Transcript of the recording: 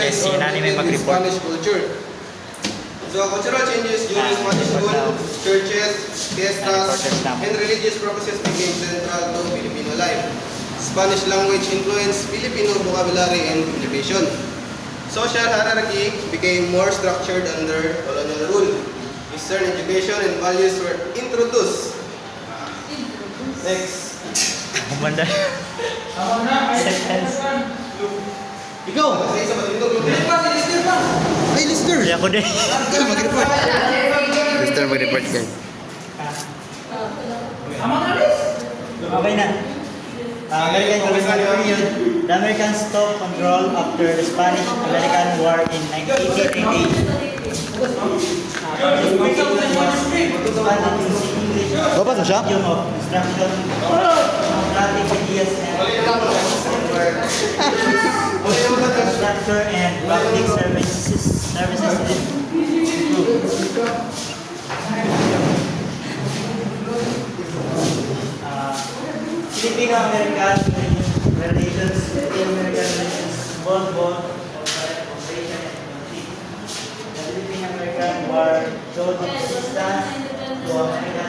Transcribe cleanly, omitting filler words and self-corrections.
Yes, or yun na may rooted in mag-report. Spanish culture. So cultural changes during Spanish school, churches, fiestas, and religious practices became central to Filipino life. Spanish language influenced Filipino vocabulary and communication. Social hierarchy became more structured under colonial rule. Eastern education and values were introduced. Next. Kumanda. Sentence. Ikaw! Ay, Lister! Kaya ko din. Ikaw, mag-report. Lister, mag-report kayo. Okay na. American colonial period. The Americans took control after the Spanish-American War in 1888. Bapak sa siya? Medium of instruction, democratic ideas and structure and public services Filipino-American relations, Filipino-American relations, both operation and conflict. The Philippine-American War showed its resistance to American